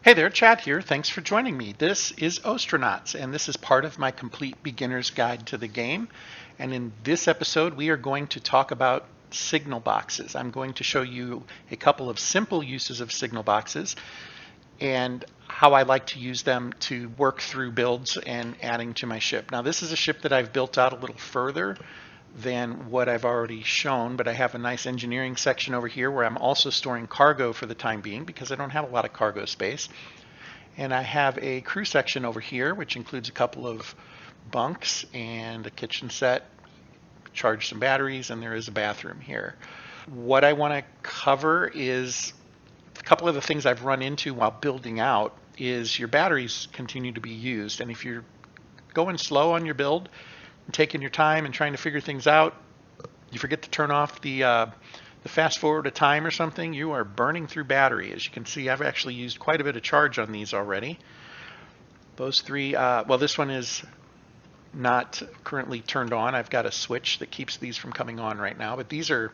Hey there, Chad here. Thanks for joining me. This is Ostranauts, and this is part of my complete beginner's guide to the game. And in this episode, we are going to talk about signal boxes. I'm going to show you a couple of simple uses of signal boxes and how I like to use them to work through builds and adding to my ship. Now, this is a ship that I've built out a little further than what I've already shown, but I have a nice engineering section over here where I'm also storing cargo for the time being because I don't have a lot of cargo space. And I have a crew section over here, which includes a couple of bunks and a kitchen set, charge some batteries, and there is a bathroom here. What I want to cover is a couple of the things I've run into while building out is your batteries continue to be used. And if you're going slow on your build and taking your time and trying to figure things out, you forget to turn off the fast forward a time or something, you are burning through battery. As you can see, I've actually used quite a bit of charge on these already. Those three, well, this one is not currently turned on. I've got a switch that keeps these from coming on right now, but these are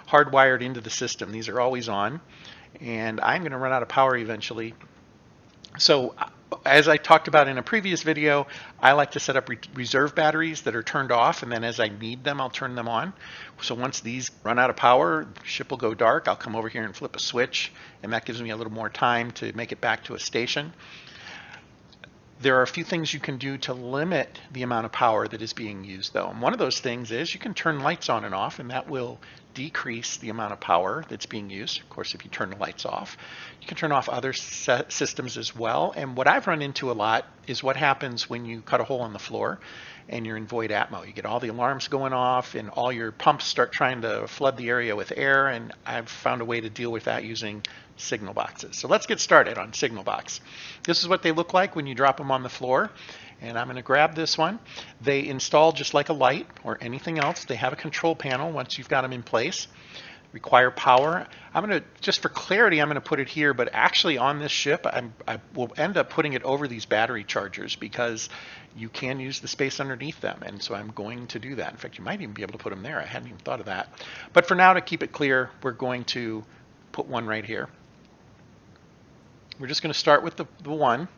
hardwired into the system. These are always on, and I'm going to run out of power eventually. So as I talked about in a previous video, I like to set up reserve batteries that are turned off, and then as I need them, I'll turn them on. So once these run out of power, the ship will go dark. I'll come over here and flip a switch, and that gives me a little more time to make it back to a station. There are a few things you can do to limit the amount of power that is being used, though. And one of those things is you can turn lights on and off, and that will decrease the amount of power that's being used. Of course, if you turn the lights off, you can turn off other systems as well. And what I've run into a lot is what happens when you cut a hole in the floor and you're in void atmo. You get all the alarms going off and all your pumps start trying to flood the area with air, and I've found a way to deal with that using signal boxes. So let's get started on signal box. This is what they look like when you drop them on the floor. And I'm going to grab this one. They install just like a light or anything else. They have a control panel once you've got them in place. Require power. I'm going to, just for clarity, I'm going to put it here, but actually on this ship, I will end up putting it over these battery chargers because you can use the space underneath them. And so I'm going to do that. In fact, you might even be able to put them there. I hadn't even thought of that. But for now, to keep it clear, we're going to put one right here. We're just going to start with the one.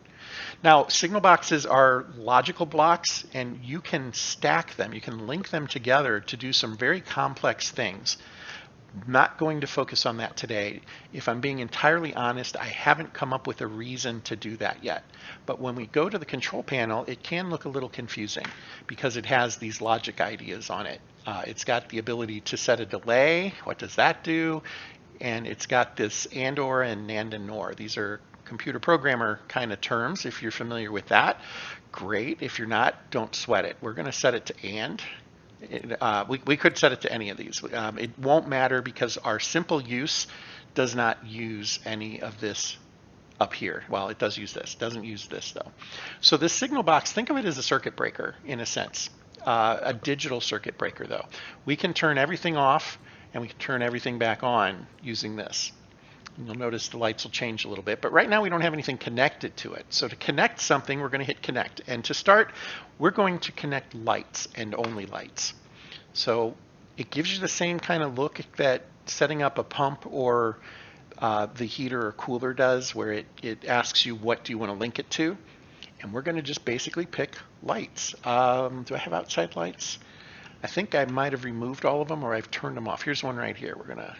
Now, signal boxes are logical blocks, and you can stack them. You can link them together to do some very complex things. I'm not going to focus on that today. If I'm being entirely honest, I haven't come up with a reason to do that yet. But when we go to the control panel, it can look a little confusing because it has these logic ideas on it. It's got the ability to set a delay. What does that do? And it's got this and/or and NAND and NOR. These are computer programmer kind of terms. If you're familiar with that, great. If you're not, don't sweat it. We're going to set it to AND. We could set it to any of these. It won't matter because our simple use does not use any of this up here. Well, it does use this. It doesn't use this, though. So this signal box, think of it as a circuit breaker in a sense. A digital circuit breaker, though. We can turn everything off and we can turn everything back on using this. And you'll notice the lights will change a little bit, but right now we don't have anything connected to it. So to connect something, we're going to hit connect. And to start, we're going to connect lights and only lights. So it gives you the same kind of look that setting up a pump or the heater or cooler does, where it asks you what do you want to link it to. And we're going to just basically pick lights. Do I have outside lights? I think I might have removed all of them or I've turned them off. Here's one right here. We're going to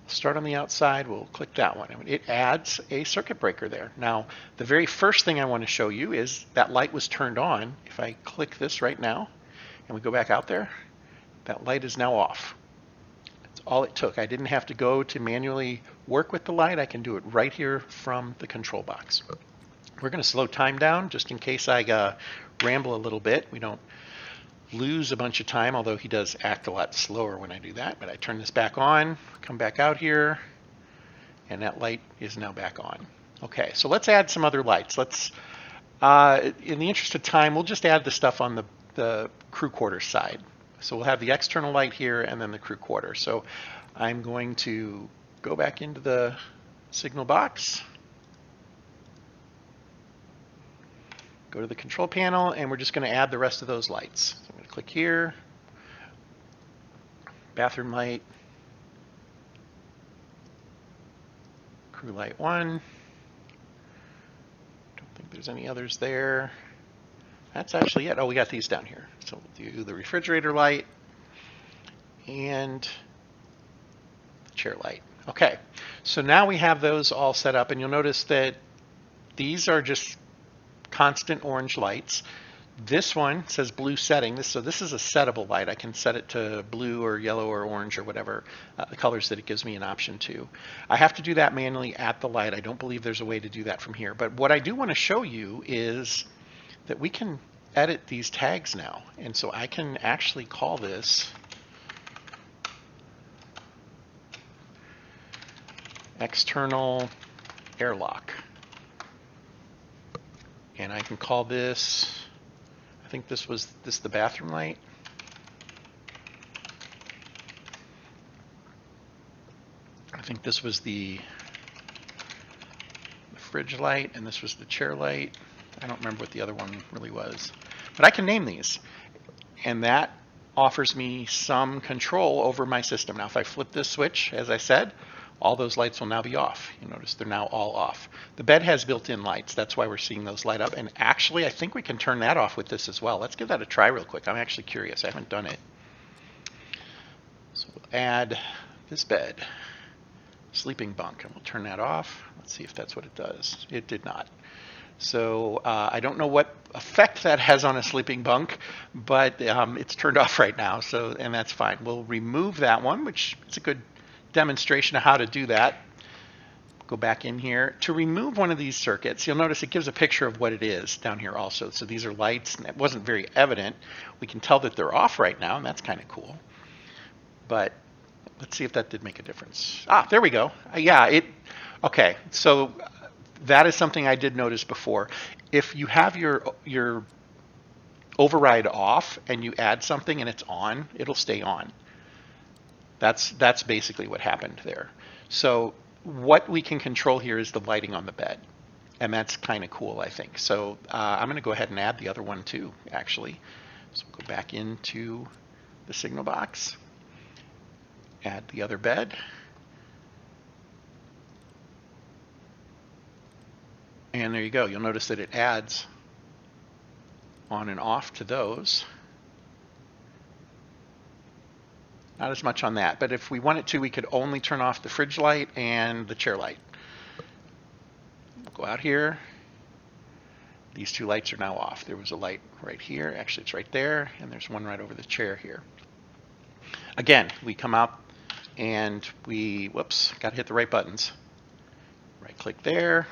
start on the outside. We'll click that one. It adds a circuit breaker there. Now, the very first thing I want to show you is that light was turned on. If I click this right now and we go back out there, that light is now off. That's all it took. I didn't have to go to manually work with the light. I can do it right here from the control box. We're going to slow time down just in case I ramble a little bit. We don't lose a bunch of time, although he does act a lot slower when I do that. But I turn this back on, come back out here, and that light is now back on. Okay, so let's add some other lights. Let's, in the interest of time, we'll just add the stuff on the crew quarters side. So we'll have the external light here and then the crew quarter. So I'm going to go back into the signal box, go to the control panel, and we're just going to add the rest of those lights. So I'm going to click here, bathroom light, crew light 1, there's any others there. That's actually it. Oh, we got these down here. So we'll do the refrigerator light and the chair light. Okay, so now we have those all set up, and you'll notice that these are just constant orange lights. This one says blue setting. So this is a settable light. I can set it to blue or yellow or orange or whatever the colors that it gives me an option to. I have to do that manually at the light. I don't believe there's a way to do that from here. But what I do want to show you is that we can edit these tags now. And so I can actually call this external airlock. And I can call this, I think this the bathroom light. I think this was the fridge light, and this was the chair light. I don't remember what the other one really was. But I can name these, and that offers me some control over my system. Now if I flip this switch, as I said, all those lights will now be off. You notice they're now all off. The bed has built-in lights. That's why we're seeing those light up. And actually, I think we can turn that off with this as well. Let's give that a try real quick. I'm actually curious. I haven't done it. So we'll add this bed, sleeping bunk, and we'll turn that off. Let's see if that's what it does. It did not. So I don't know what effect that has on a sleeping bunk, but it's turned off right now, and that's fine. We'll remove that one, which is a good demonstration of how to do that. Go back in here. To remove one of these circuits, you'll notice it gives a picture of what it is down here also. So these are lights, and it wasn't very evident. We can tell that they're off right now, and that's kind of cool. But let's see if that did make a difference. Ah, there we go. Okay, so that is something I did notice before. If you have your override off and you add something and it's on, it'll stay on. That's basically what happened there. So what we can control here is the lighting on the bed, and that's kind of cool, I think. So I'm going to go ahead and add the other one too, actually. So we'll go back into the signal box, add the other bed, and there you go. You'll notice that it adds on and off to those. Not as much on that, but if we wanted to, we could only turn off the fridge light and the chair light. We'll go out here. These two lights are now off. There was a light right here. Actually, it's right there, and there's one right over the chair here. Again, we come out and whoops, got to hit the right buttons. Right click there.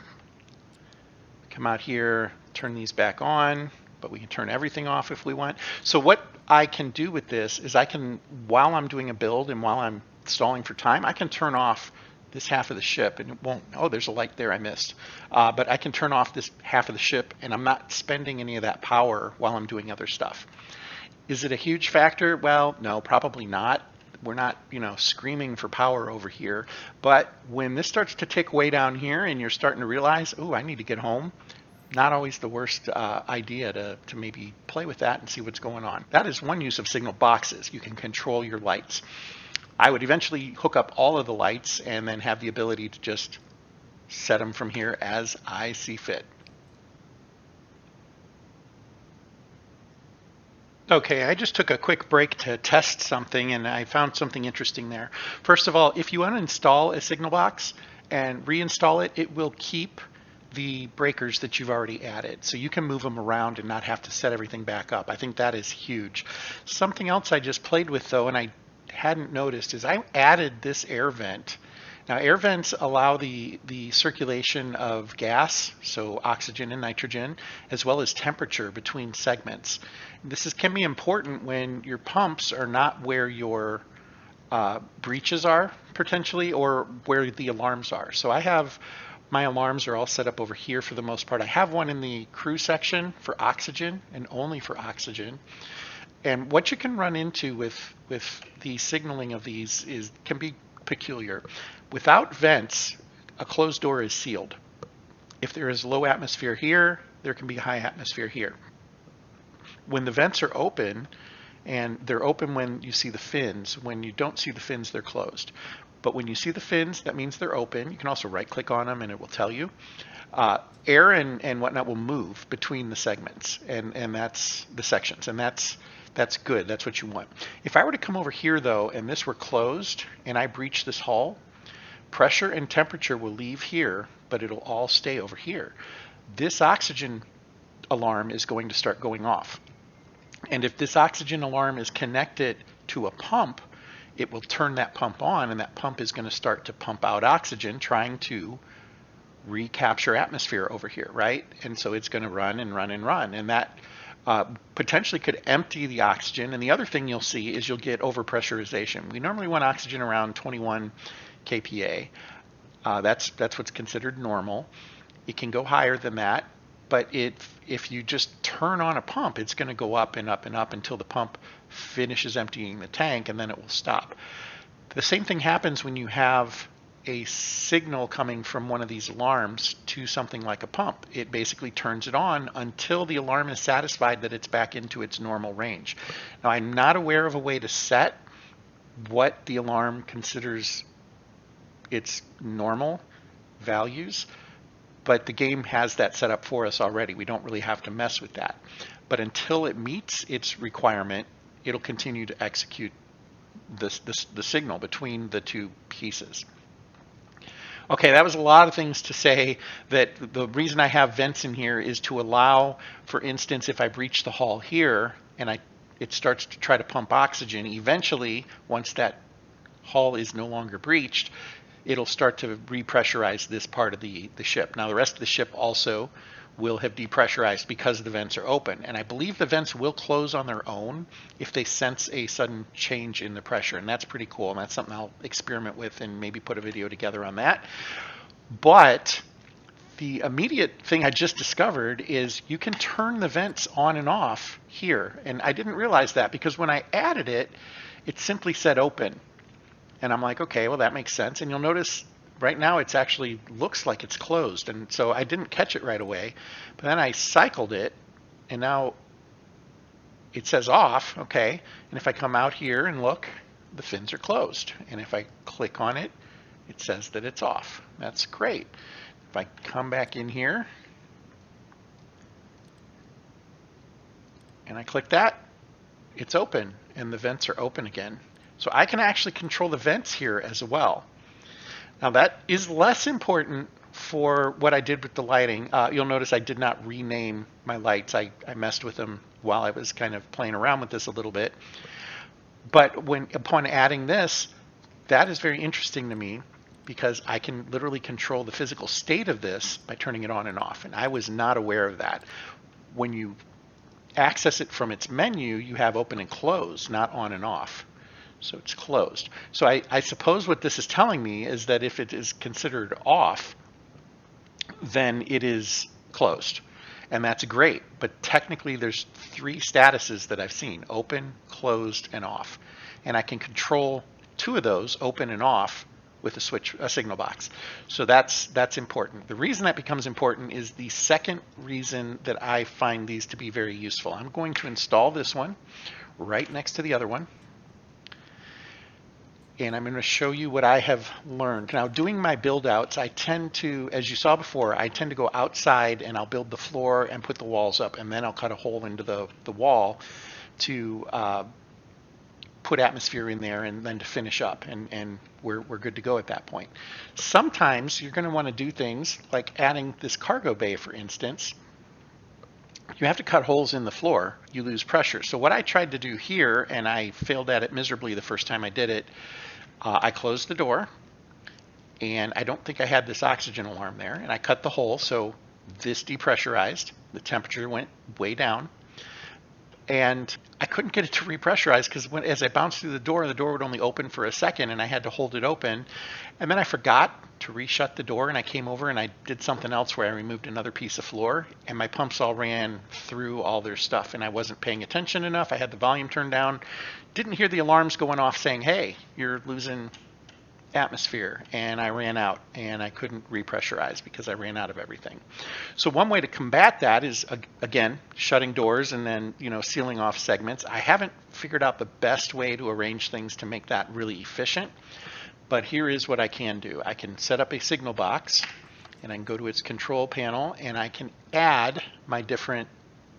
Come out here, turn these back on, but we can turn everything off if we want. So what I can do with this is while I'm doing a build and while I'm stalling for time, I can turn off this half of the ship, and it won't, oh, there's a light there I missed. But I can turn off this half of the ship, and I'm not spending any of that power while I'm doing other stuff. Is it a huge factor? Well, no, probably not. We're not, screaming for power over here. But when this starts to tick way down here and you're starting to realize, oh, I need to get home, not always the worst idea to maybe play with that and see what's going on. That is one use of signal boxes. You can control your lights. I would eventually hook up all of the lights and then have the ability to just set them from here as I see fit. Okay, I just took a quick break to test something, and I found something interesting there. First of all, if you uninstall a signal box and reinstall it, it will keep the breakers that you've already added. So you can move them around and not have to set everything back up. I think that is huge. Something else I just played with though, and I hadn't noticed, is I added this air vent. Now air vents allow the circulation of gas, so oxygen and nitrogen, as well as temperature between segments. This can be important when your pumps are not where your breaches are potentially, or where the alarms are. So my alarms are all set up over here for the most part. I have one in the crew section for oxygen and only for oxygen. And what you can run into with the signaling of these can be peculiar. Without vents, a closed door is sealed. If there is low atmosphere here, there can be high atmosphere here. When the vents are open, and they're open when you see the fins, when you don't see the fins, they're closed. But when you see the fins, that means they're open. You can also right click on them and it will tell you. Air and whatnot will move between the segments, and that's the sections, and that's good. That's what you want. If I were to come over here though, and this were closed, and I breach this hull, pressure and temperature will leave here, but it'll all stay over here. This oxygen alarm is going to start going off. And if this oxygen alarm is connected to a pump, it will turn that pump on, and that pump is going to start to pump out oxygen, trying to recapture atmosphere over here, right? And so it's going to run and run and run, and that potentially could empty the oxygen. And the other thing you'll see is you'll get overpressurization. We normally want oxygen around 21 kPa. That's what's considered normal. It can go higher than that, but if you just turn on a pump, it's going to go up and up and up until the pump finishes emptying the tank, and then it will stop. The same thing happens when you have a signal coming from one of these alarms to something like a pump. It basically turns it on until the alarm is satisfied that it's back into its normal range. Now, I'm not aware of a way to set what the alarm considers its normal values, but the game has that set up for us already. We don't really have to mess with that. But until it meets its requirement, it'll continue to execute the signal between the two pieces. Okay, that was a lot of things to say. That the reason I have vents in here is to allow, for instance, if I breach the hull here and it starts to try to pump oxygen, eventually, once that hull is no longer breached, it'll start to repressurize this part of the ship. Now, the rest of the ship also will have depressurized because the vents are open. And I believe the vents will close on their own if they sense a sudden change in the pressure. And that's pretty cool. And that's something I'll experiment with and maybe put a video together on that. But the immediate thing I just discovered is you can turn the vents on and off here. And I didn't realize that because when I added it, it simply said open. And I'm like, okay, well, that makes sense. And you'll notice right now it's actually looks like it's closed. And so I didn't catch it right away. But then I cycled it, and now it says off, okay. And if I come out here and look, the fins are closed. And if I click on it, it says that it's off. That's great. If I come back in here and I click that, it's open, and the vents are open again. So I can actually control the vents here as well. Now that is less important for what I did with the lighting. You'll notice I did not rename my lights. I messed with them while I was kind of playing around with this a little bit. But upon adding this, that is very interesting to me because I can literally control the physical state of this by turning it on and off. And I was not aware of that. When you access it from its menu, you have open and close, not on and off. So it's closed. So I suppose what this is telling me is that if it is considered off, then it is closed. And that's great. But technically there's 3 statuses that I've seen: open, closed, and off. And I can control 2 of those, open and off, with a signal box. So that's important. The reason that becomes important is the second reason that I find these to be very useful. I'm going to install this one right next to the other one. And I'm going to show you what I have learned. Now, doing my build outs, I tend to, as you saw before, I tend to go outside and I'll build the floor and put the walls up, and then I'll cut a hole into the wall to put atmosphere in there and then to finish up, and we're good to go at that point. Sometimes you're going to want to do things like adding this cargo bay, for instance. You have to cut holes in the floor, you lose pressure. So what I tried to do here, and I failed at it miserably the first time I did it, I closed the door, and I don't think I had this oxygen alarm there, and I cut the hole so this depressurized, the temperature went way down, and I couldn't get it to repressurize because as I bounced through the door would only open for a second, and I had to hold it open. And then I forgot to reshut the door, and I came over and I did something else where I removed another piece of floor, and my pumps all ran through all their stuff, and I wasn't paying attention enough. I had the volume turned down, didn't hear the alarms going off saying, hey, you're losing atmosphere, and I ran out, and I couldn't repressurize because I ran out of everything. So one way to combat that is, again, shutting doors and then sealing off segments. I haven't figured out the best way to arrange things to make that really efficient, But here is what I can do. I can set up a signal box, and I can go to its control panel, and I can add my different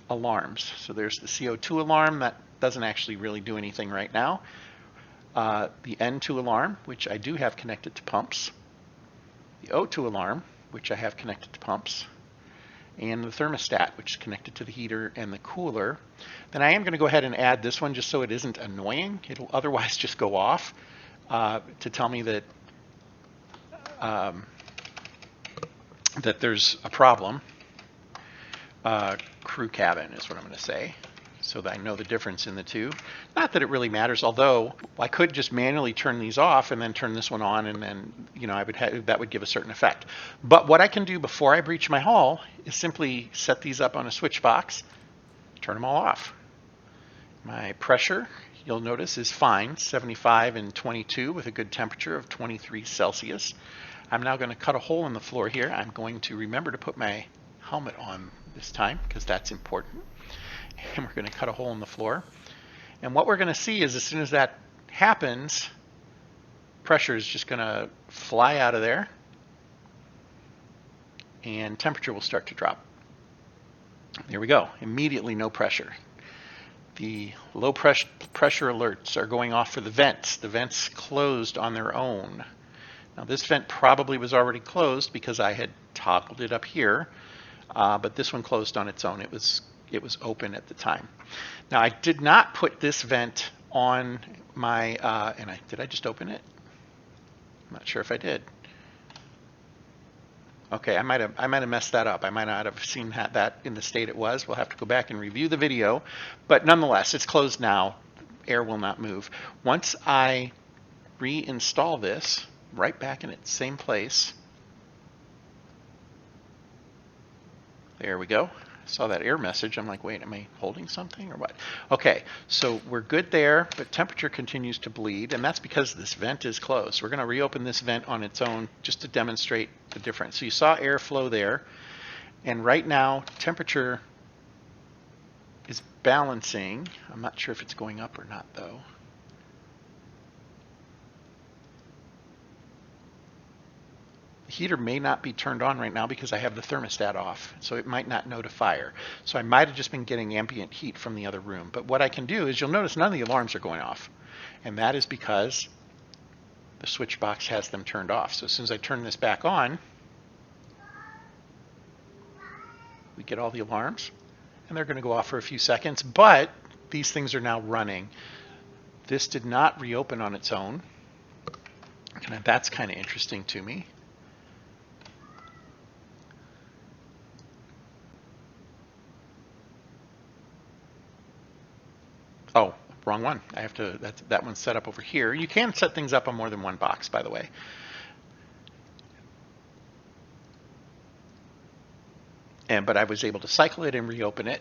alarms. So there's the CO2 alarm. That doesn't actually really do anything right now. The N2 alarm, which I do have connected to pumps. The O2 alarm, which I have connected to pumps. And the thermostat, which is connected to the heater and the cooler. Then I am going to go ahead and add this one just so it isn't annoying. It'll otherwise just go off to tell me that that there's a problem. Crew cabin is what I'm going to say, so that I know the difference in the two. Not that it really matters, although I could just manually turn these off and then turn this one on, and then I would that would give a certain effect. But what I can do before I breach my hull is simply set these up on a switch box, turn them all off. My pressure, you'll notice, is fine, 75 and 22 with a good temperature of 23 Celsius. I'm now going to cut a hole in the floor here. I'm going to remember to put my helmet on this time because that's important. And we're going to cut a hole in the floor. And what we're going to see is as soon as that happens, pressure is just going to fly out of there and temperature will start to drop. There we go. Immediately no pressure. The low pressure alerts are going off for the vents. The vents closed on their own. Now this vent probably was already closed because I had toggled it up here, but this one closed on its own. It was open at the time. Now I did not put this vent on my, did I just open it? I'm not sure if I did. Okay, I might have messed that up. I might not have seen that in the state it was. We'll have to go back and review the video. But nonetheless, it's closed now. Air will not move. Once I reinstall this, right back in its same place. There we go. Saw that error message. I'm like, wait, am I holding something or what? Okay, so we're good there, but temperature continues to bleed, and that's because this vent is closed. We're going to reopen this vent on its own just to demonstrate the difference. So you saw airflow there, and right now temperature is balancing. I'm not sure if it's going up or not, though. The heater may not be turned on right now because I have the thermostat off, so it might not know to fire. So I might have just been getting ambient heat from the other room. But what I can do is you'll notice none of the alarms are going off, and that is because the switch box has them turned off. So as soon as I turn this back on, we get all the alarms, and they're going to go off for a few seconds, but these things are now running. This did not reopen on its own, and that's kind of interesting to me. Oh, wrong one. I have to, that one's set up over here. You can set things up on more than one box, by the way. But I was able to cycle it and reopen it.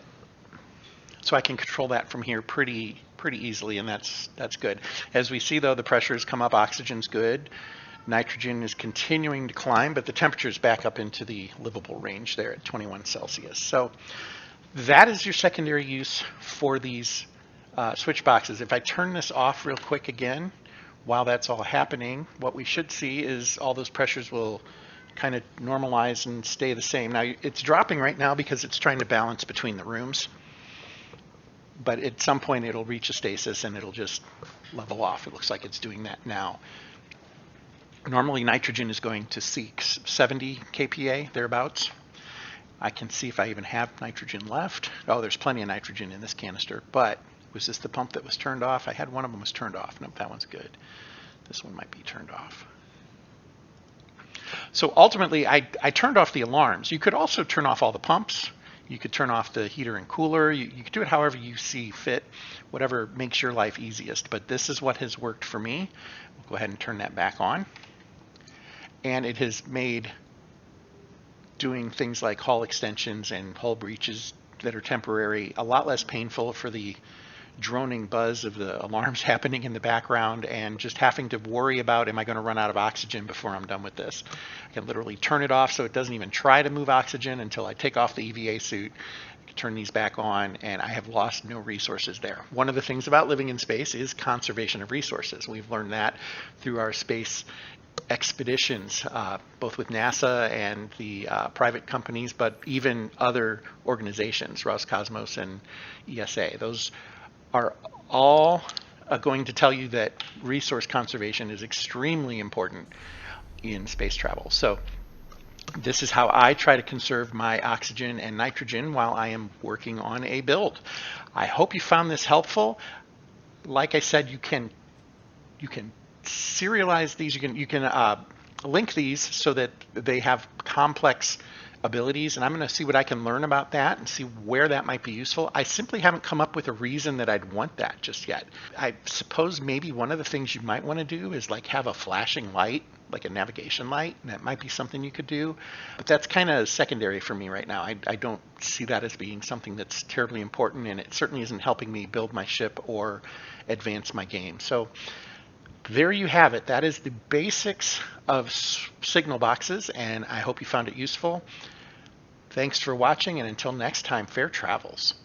So I can control that from here pretty easily, and that's good. As we see, though, the pressure has come up. Oxygen's good. Nitrogen is continuing to climb, but the temperature is back up into the livable range there at 21 Celsius. So that is your secondary use for these switch boxes. If I turn this off real quick again, while that's all happening, what we should see is all those pressures will kind of normalize and stay the same. Now it's dropping right now because it's trying to balance between the rooms, but at some point it'll reach a stasis and it'll just level off. It looks like it's doing that now. Normally nitrogen is going to seek 70 kPa, thereabouts. I can see if I even have nitrogen left. Oh, there's plenty of nitrogen in this canister, but was this the pump that was turned off? I had one of them was turned off. Nope, that one's good. This one might be turned off. So ultimately, I turned off the alarms. You could also turn off all the pumps. You could turn off the heater and cooler. You could do it however you see fit, whatever makes your life easiest. But this is what has worked for me. We'll go ahead and turn that back on. And it has made doing things like hull extensions and hull breaches that are temporary a lot less painful for the droning buzz of the alarms happening in the background and just having to worry about, am I going to run out of oxygen before I'm done with this? I can literally turn it off so it doesn't even try to move oxygen until I take off the EVA suit, turn these back on, and I have lost no resources there. One of the things about living in space is conservation of resources. We've learned that through our space expeditions, both with NASA and the private companies, but even other organizations, Roscosmos and ESA. Those are all going to tell you that resource conservation is extremely important in space travel. So this is how I try to conserve my oxygen and nitrogen while I am working on a build. I hope you found this helpful. Like I said, you can serialize these. You can link these so that they have complex abilities, and I'm going to see what I can learn about that and see where that might be useful. I simply haven't come up with a reason that I'd want that just yet. I suppose maybe one of the things you might want to do is like have a flashing light, like a navigation light. That might be something you could do, but that's kind of secondary for me right now. I don't see that as being something that's terribly important, and it certainly isn't helping me build my ship or advance my game. So there you have it. That is the basics of signal boxes, and I hope you found it useful. Thanks for watching, and until next time, fair travels.